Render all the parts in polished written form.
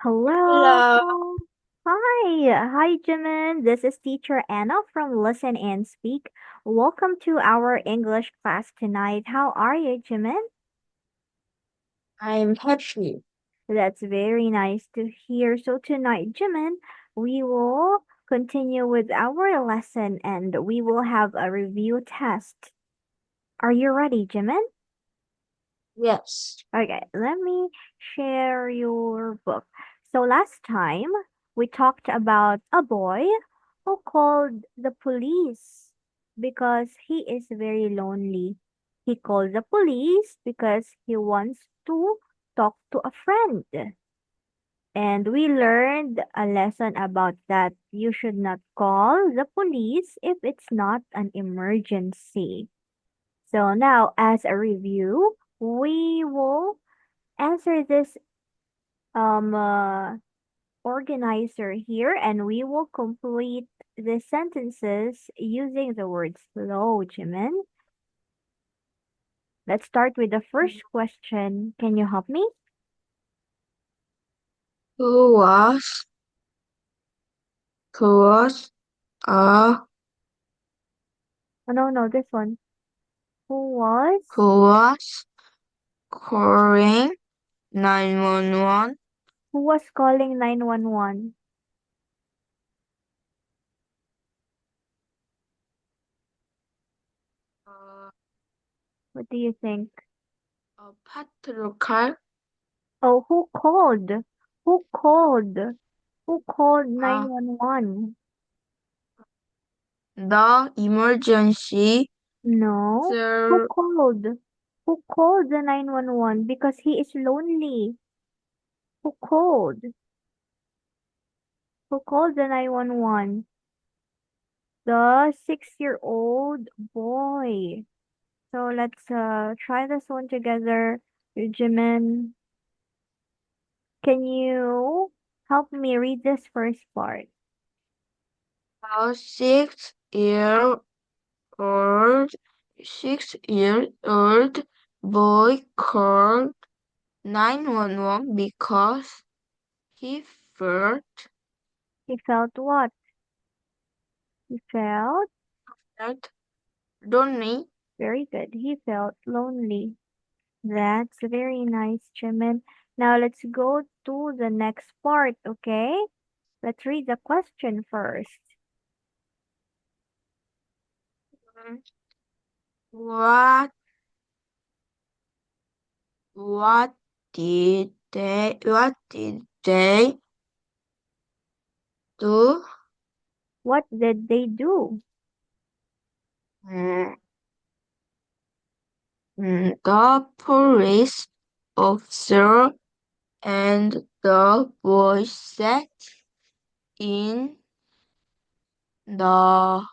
Hello. Hello, Hi, Jimin. This is teacher Anna from Listen and Speak. Welcome to our English class tonight. How are you, Jimin? I'm happy. That's very nice to hear. So tonight, Jimin, we will continue with our lesson and we will have a review test. Are you ready, Jimin? Yes. Okay, let me share your book. So last time we talked about a boy who called the police because he is very lonely. He called the police because he wants to talk to a friend. And we learned a lesson about that. You should not call the police if it's not an emergency. So now, as a review, we will answer this um uh, organizer here and we will complete the sentences using the word slow, Jimin. Let's start with the first question. Can you help me? Who was who was uh Oh, no, this one. Who was? who was calling 911? Who was calling 911? Uh, What do you think? a patrol car. Oh, who called? Who called? Who called Uh, 911? the emergency No. Who ser- called? Who called the 911 because he is lonely? Who called? Who called the 911? The 6-year-old boy. So let's try this one together. Jimin, can you help me read this first part? a 6-year-old 6-year-old boy called 911 because he felt He felt what? He felt that lonely. very good. He felt lonely. That's very nice, Jimin. Now let's go to the next part, okay? Let's read the question first. What what did they do? What did they do? Mm, the police officer and the boy sat in the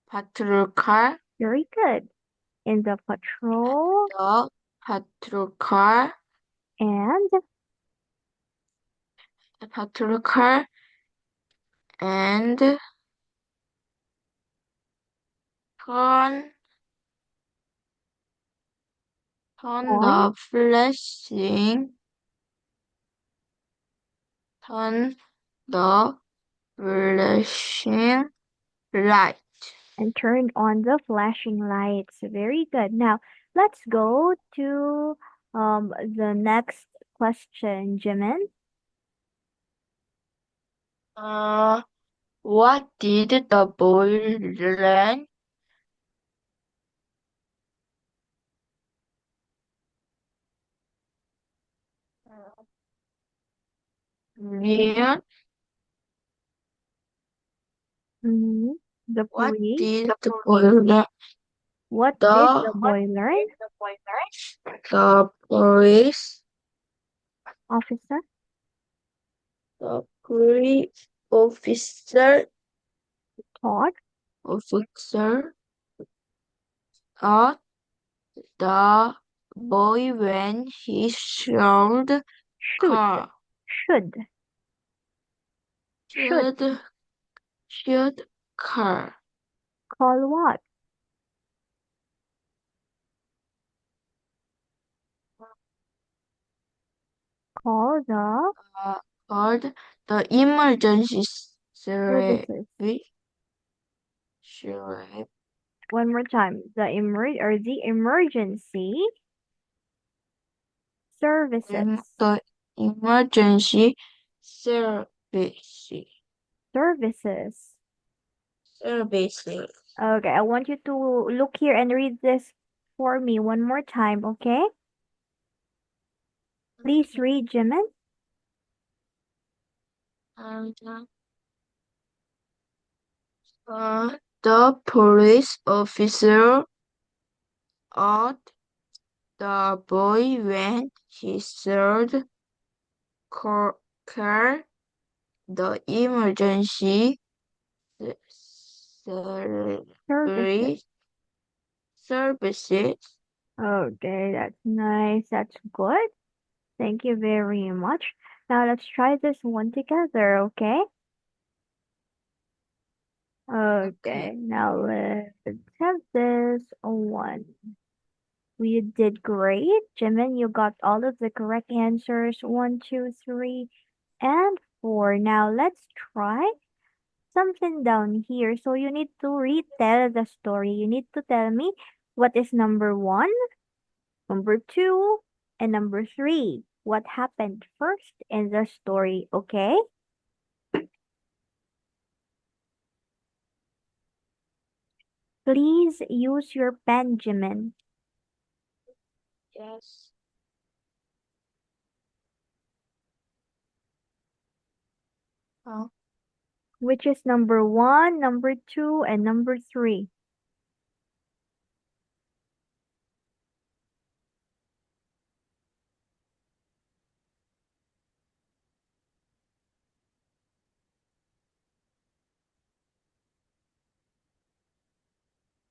patrol car. Very good. In the patrol The patrol car, and the patrol car, and turn turn on the flashing turn the flashing light. and turned on the flashing lights. Very good. Now, let's go to the next question, Jimin. Uh, what did the boy learn? Learn? hmm The What police. did the boy learn? What did The the boy learn? the police Officer the police taught officer asked the boy when he showed should car should should should should car. call what? Call the uh, called the emergency service. services. Service. One more time. The emergency services. The emergency service. Services. Services. Okay, I want you to look here and read this for me one more time, okay? Please Okay. read, Jimin. And the police officer asked the boy when he should call the emergency Services. service services. Okay, that's nice. That's good. Thank you very much. Now let's try this one together, okay? Okay. Okay, now let's have this one. We did great. Jimin, you got all of the correct answers. One, two, three, and four. Now let's try something down here. So you need to retell the story. You need to tell me what is number one, number two, and number three. What happened first in the story, okay? Please use your pen, Jimin. Yes. Oh, Which is number one, number two, and number three.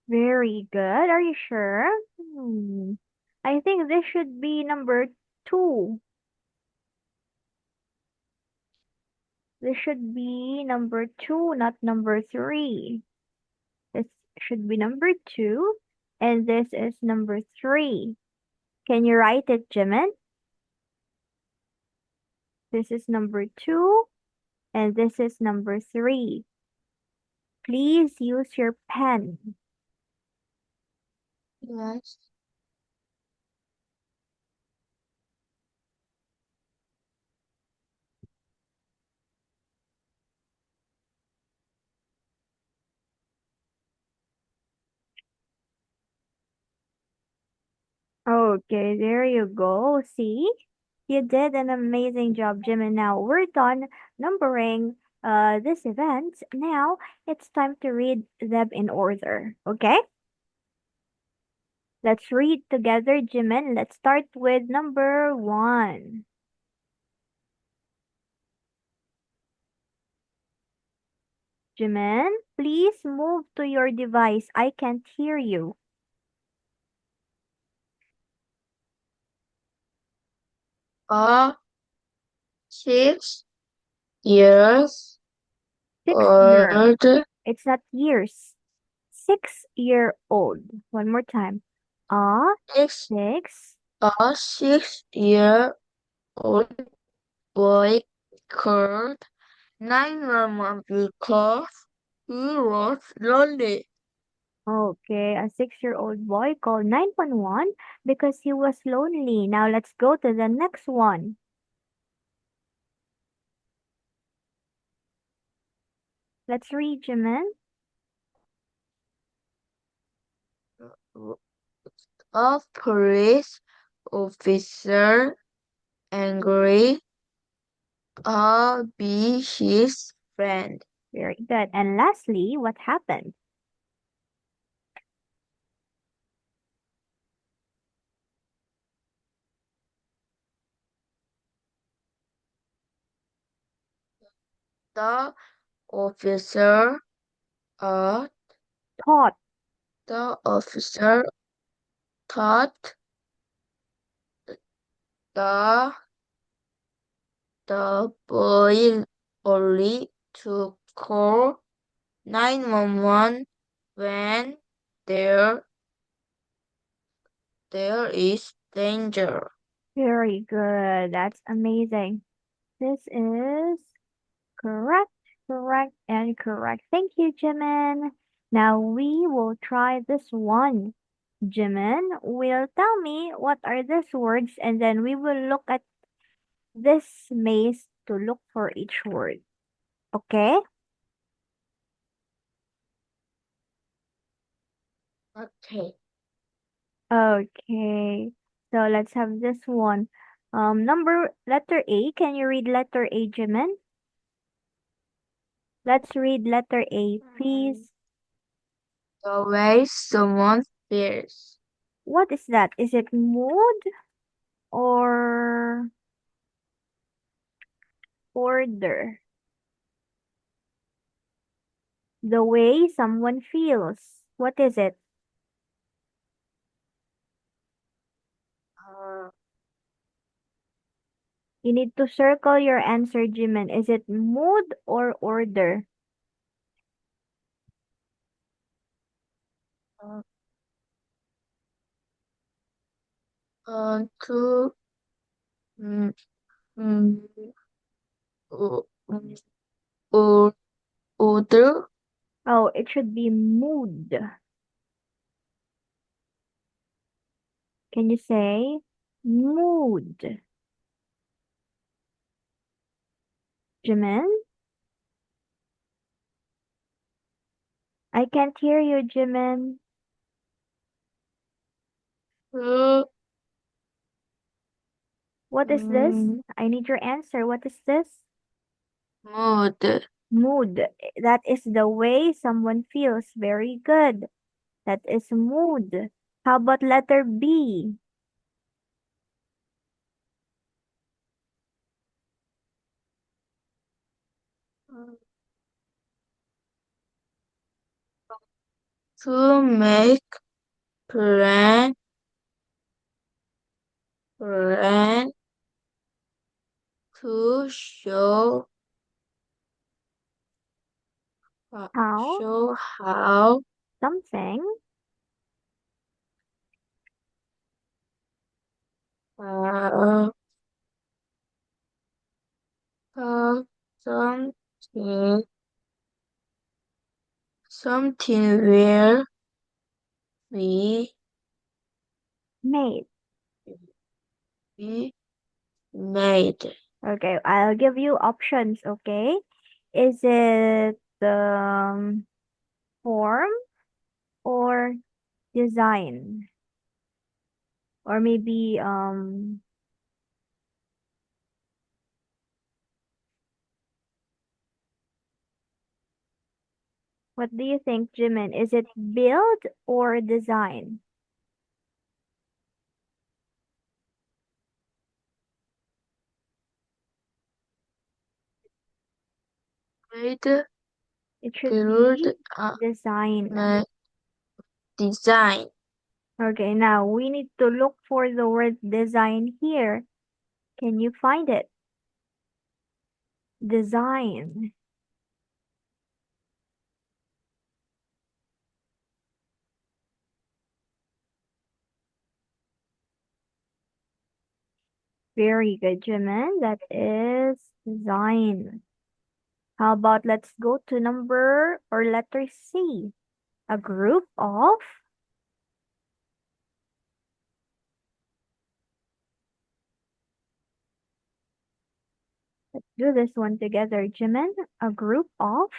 Very good. Are you sure? Hmm. I think this should be number two. This should be number two, not number three. This should be number two, and this is number three. Can you write it, Jimin? This is number two, and this is number three. Please use your pen. yes. Okay, there you go. See? You did an amazing job, Jim. And now we're done numbering this event. Now it's time to read them in order. Okay? Let's read together, Jimin. Let's start with number one. Jimin, please move to your device. I can't hear you. A 6 years 6 year. old, It's not years. 6 year old. One more time. Ah, six, six. a 6 year old boy called 911 because he was lonely. Okay, a 6 year old boy called 911 because he was lonely. Now let's go to the next one. Let's read, Jimin. A police officer angry be his friend. Very good. And lastly, what happened? The officer, uh, Thought. the officer thought the the boy only to call 911 when there is danger. Very good. That's amazing. This is correct, correct, and correct. Thank you, Jimin. Now we will try this one. Jimin will tell me what are these words, and then we will look at this maze to look for each word. Okay? Okay. Okay. So let's have this one. Letter A. Can you read letter A, Jimin? Let's read letter A, Mm, please. The way someone feels. What is that? Is it mood or order? The way someone feels. What is it? Uh, You need to circle your answer, Jimin. Is it mood or order? uh, to mm, mm, o- mm, o- order. Oh, it should be mood. Can you say mood? Jimin? I can't hear you, Jimin. Uh, What is this? mm, I need your answer. What is this? Mood. Mood. That is the way someone feels. Very good. That is mood. How about letter B? To make plan, plan to How? show how Something. uh, uh, something something will be Made. be made. Okay, I'll give you options, okay? Is it form or design? Or maybe what do you think, Jimin? Is it build or design? Made, It should build, be design. ma- design. Okay, now we need to look for the word design here. Can you find it? Design. Very good, Jimin. That is design. How about let's go to number or letter C. A group of, let's do this one together, Jimin. A group of,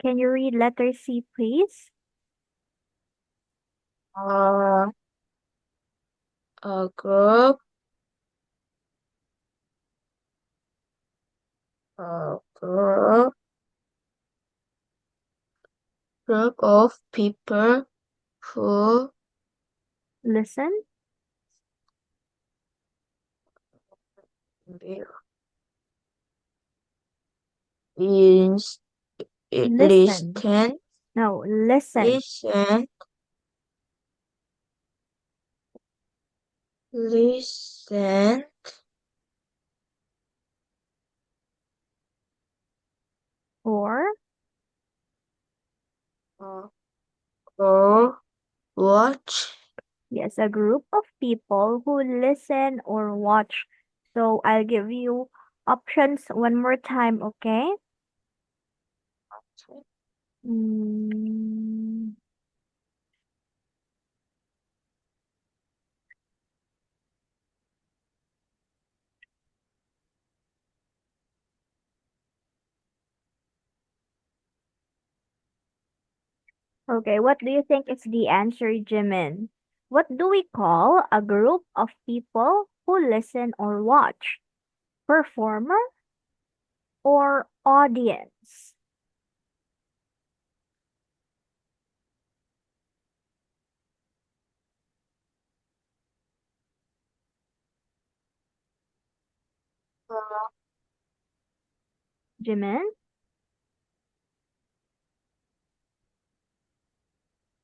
can you read letter C, please? Uh, a group, group of people who Listen, is listen. listen, No, listen. listen, listen, Or, uh, or watch. Yes, a group of people who listen or watch. So I'll give you options one more time, okay? Mm, okay, what do you think is the answer, Jimin? What do we call a group of people who listen or watch? Performer or audience? Jimin,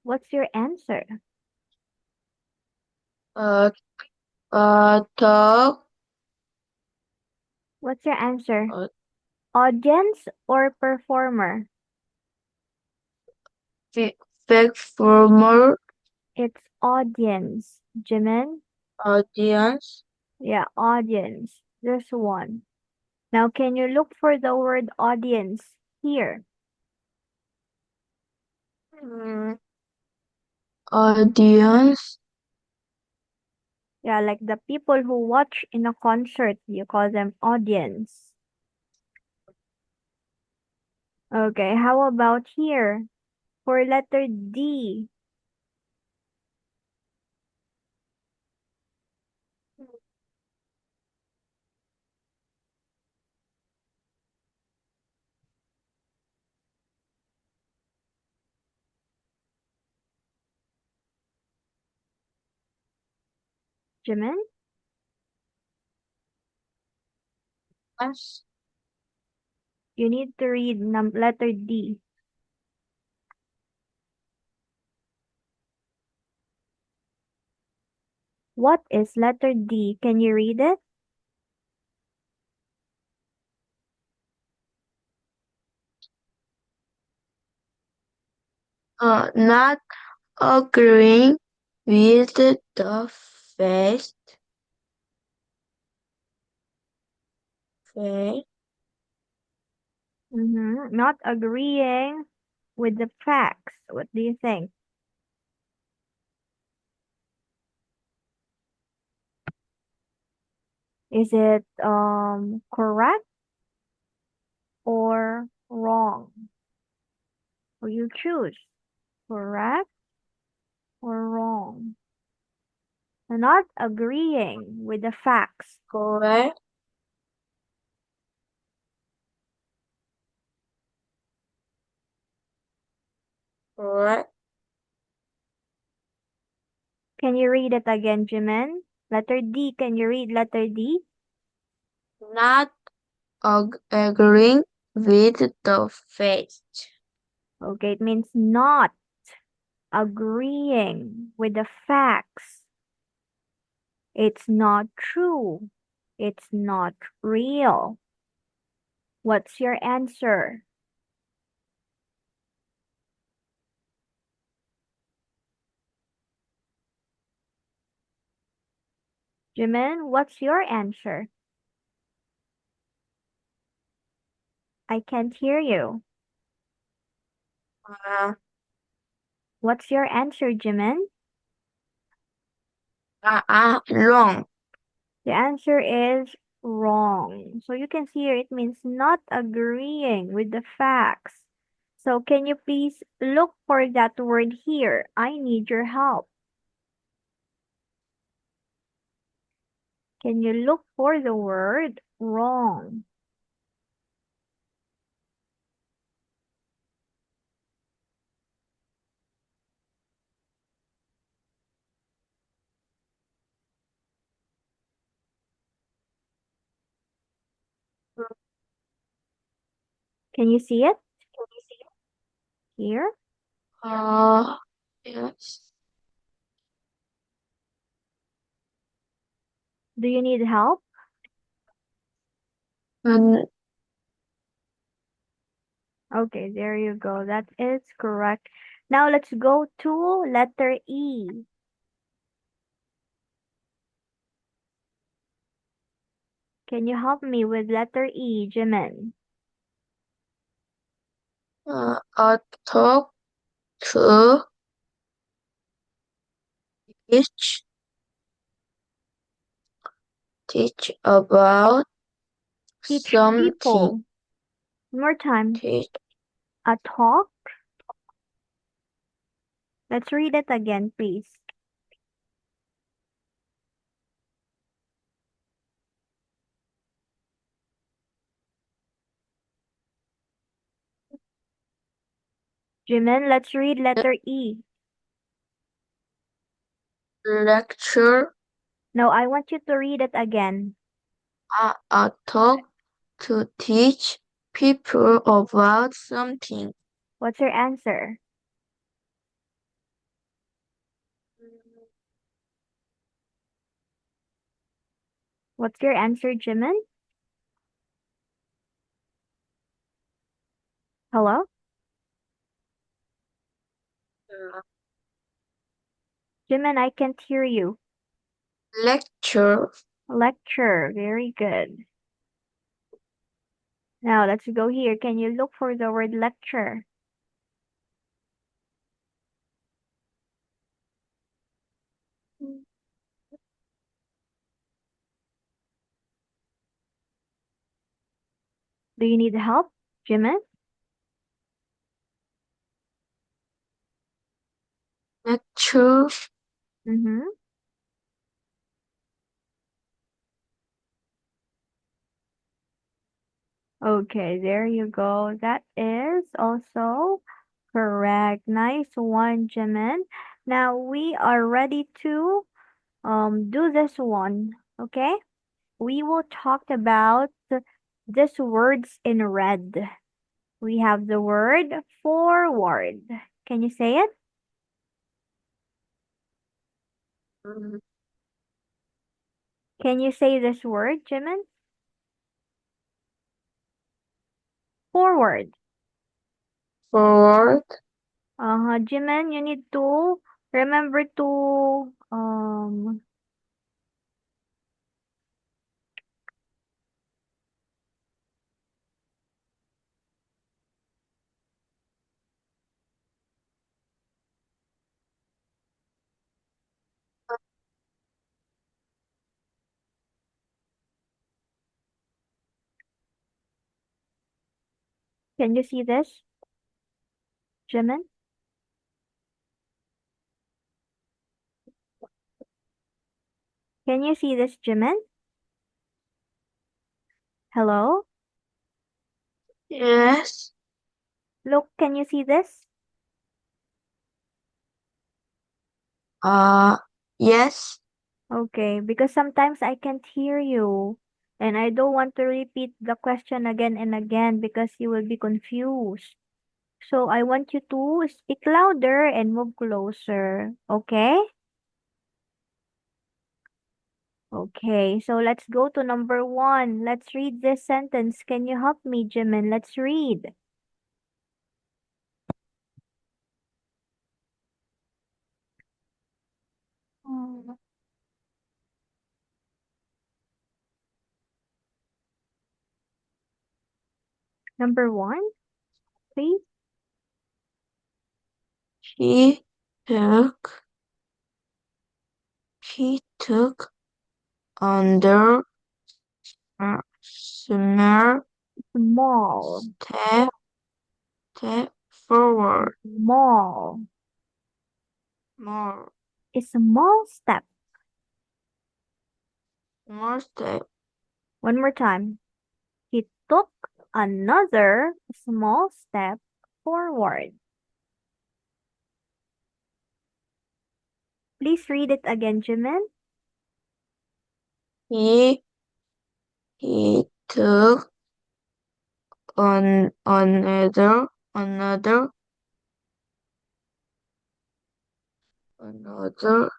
what's your answer? Uh, talk. What's your answer? Uh, Audience or performer? performer. It's audience, Jimin. Audience. Yeah, audience. There's one. Now, can you look for the word audience here? Mm, audience. Yeah, like the people who watch in a concert, you call them audience. Okay, how about here? For letter D, Jimin, Yes. you need to read letter D. What is letter D? Can you read it? Not agreeing with the first face. Not agreeing with the facts. What do you think? Is it correct or wrong? Or you choose correct or wrong? Not agreeing with the facts. Correct. Correct. Can you read it again, Jimin? Letter D. Can you read letter D? Not agreeing with the face. Okay, it means not agreeing with the facts. It's not true. It's not real. What's your answer? Jimin, what's your answer? I can't hear you. Uh, What's your answer, Jimin? wrong. The answer is wrong. So you can see here it means not agreeing with the facts. So can you please look for that word here? I need your help. Can you look for the word wrong? Can you see it here? Uh, yes. Do you need help? And Okay, there you go. That is correct. Now let's go to letter E. Can you help me with letter E, Jimin? A talk to teach teach about Teach something. people. One more time. Teach A talk. Let's read it again, please. Jimin, let's read letter E. lecture. No, I want you to read it again. A talk to teach people about something. What's your answer? What's your answer, Jimin? Hello? Jimin, I can't hear you. Lecture. Lecture. Very good. Now let's go here. Can you look for the word lecture? Do you need help, Jimin? Lecture. Mm-hmm. Okay, there you go. That is also correct. Nice one, Jimin. Now we are ready to do this one. Okay? We will talk about these words in red. We have the word forward. Can you say it? Can you say this word, Jimin? Forward. Forward. Jimin, you need to remember to can you see this, Jimin? Can you see this, Jimin? Hello? Yes. Look, can you see this? Uh, yes. Okay, because sometimes I can't hear you. And I don't want to repeat the question again and again because you will be confused. So I want you to speak louder and move closer. Okay? Okay, so let's go to number one. Let's read this sentence. Can you help me, Jimin? Let's read. Mm. Number one, please. He took he took under small Small. step forward. Small. More A small step. more step. One more time. He took another small step forward. Please read it again, Jimin. He he took on another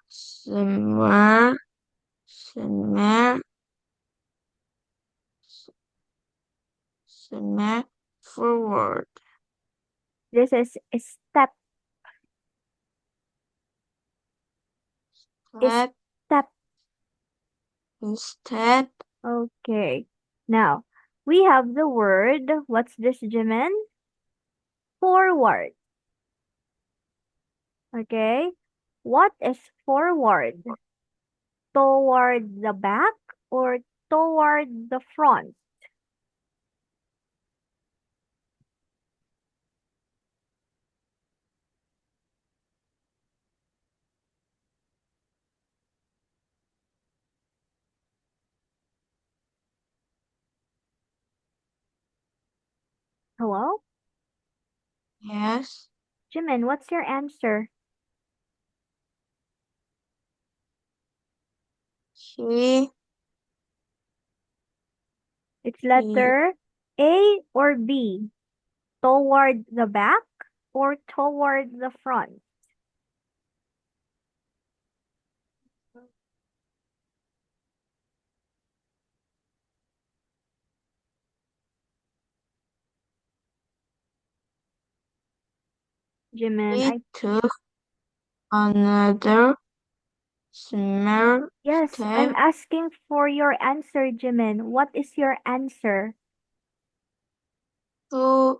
small step forward. This is a step. Step, Step. step, Okay. Now, we have the word, what's this, Jimin? Forward. Okay. What is forward? Toward the back or toward the front? Hello? yes, Jimin, what's your answer? he, It's he, letter A or B. Toward the back or toward the front? Jimin, he took another small yes, I'm step asking for your answer, Jimin. What is your answer? to,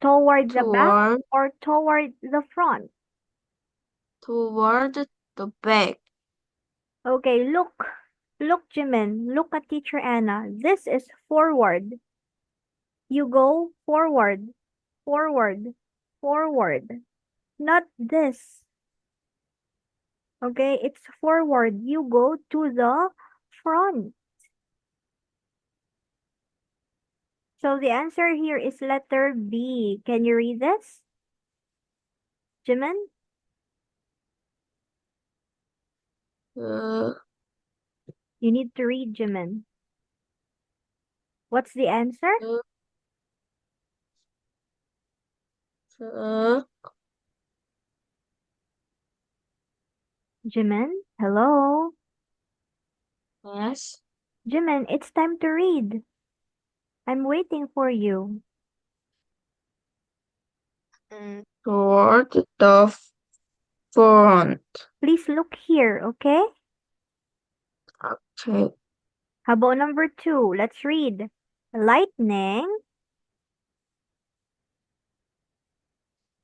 Toward the back toward, or toward the front? toward the back. Okay, look. Look, Jimin. Look at Teacher Anna. This is forward. You go forward, forward, forward. Not this. Okay, it's forward. You go to the front. So the answer here is letter B. Can you read this, Jimin? Uh, You need to read, Jimin. What's the answer? uh, uh, Jimin? Hello? yes, Jimin, it's time to read. I'm waiting for you. toward the front. Please look here, okay? Okay. How about number two? Let's read. Lightning.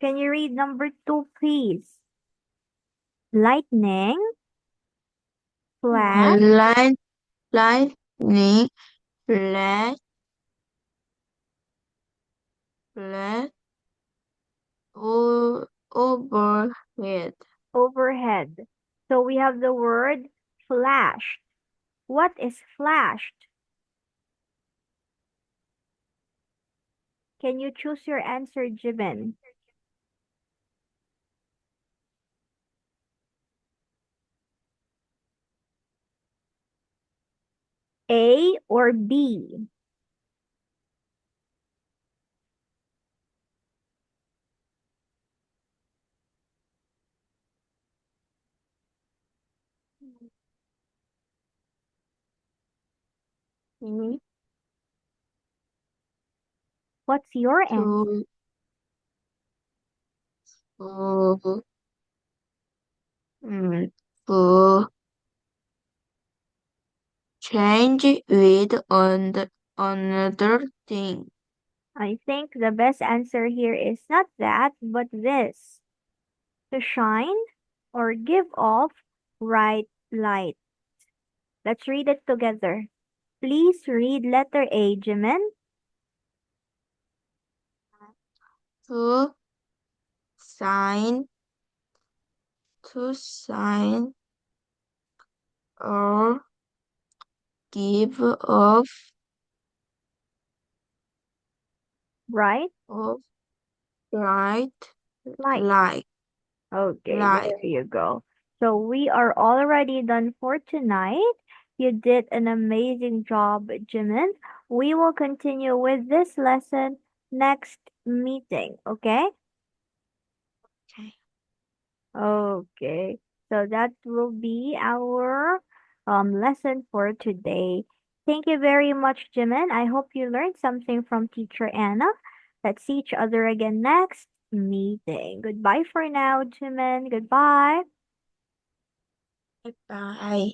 Can you read number two, please? Lightning, flash, Line, lightning, flash, flash, overhead. overhead. So we have the word flashed. What is flashed? Can you choose your answer, Jimin? A or B? Mm, What's your answer? To, to, mm, to change with another thing. I think the best answer here is not that, but this. To shine or give off bright light. Let's read it together. Please read letter A, Jimin. To sign, to sign, or give off Bright of bright light. light. Okay, Light. there you go. So we are already done for tonight. You did an amazing job, Jimin. We will continue with this lesson next meeting, okay? Okay. Okay. So that will be our lesson for today. Thank you very much, Jimin. I hope you learned something from Teacher Anna. Let's see each other again next meeting. Goodbye for now, Jimin. Goodbye. Bye bye.